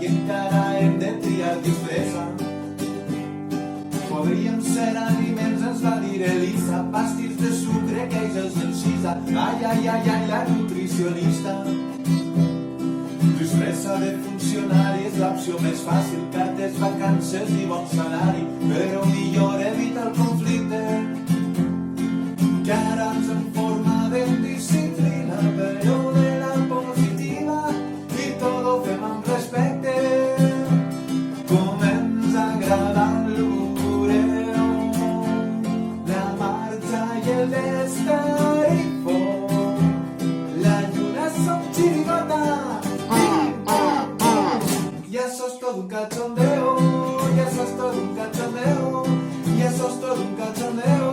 que encara hem de triar disfressa. Podríem ser aliments, ens va dir Elisa, pàstirs de sucre, queixes encisa. Ai, ai, ai, ai, la nutricionista. Disfressa de funcionari és l'opció més fàcil, cartes, vacances i bon salari, però millor evita el conflicte, que ara ens en forma de disciplina, però de la positiva, i tot ho fem amb respecte, com ens agrada el bureo, la marxa i el d'estar i fort, la lluna som chirigota. Y eso es todo un cachondeo, y eso es todo un cachondeo, y eso es todo un cachondeo.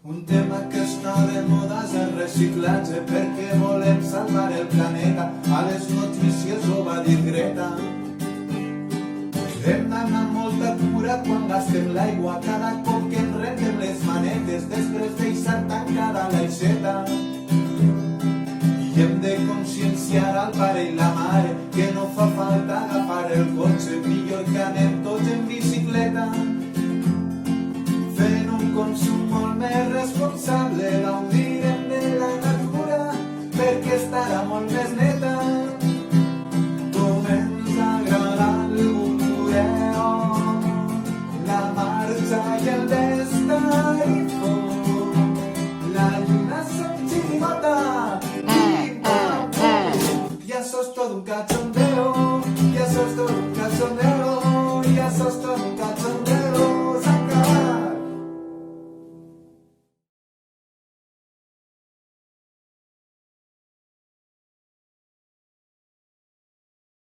Un tema que està de moda és el reciclatge, perquè volem salvar el planeta. A les notícies ho va dir Greta. Hem d'anar amb molta cura quan gastem l'aigua, cada cop que en rentem les manetes, després deixar tancada l'aixeta. I hem de conscienciar al pare i la mare que no fa falta agafar el cotxe, millor que anem tots en bicicleta, fent un consum molt més responsable. Gaudirem de la natura perquè estarà molt més neta. Com ens agrada el bureo, la marxa i el d'estar i fort, la lluna som chirigota. Y eso es todo un cachondeo, y eso es todo un cachondeo.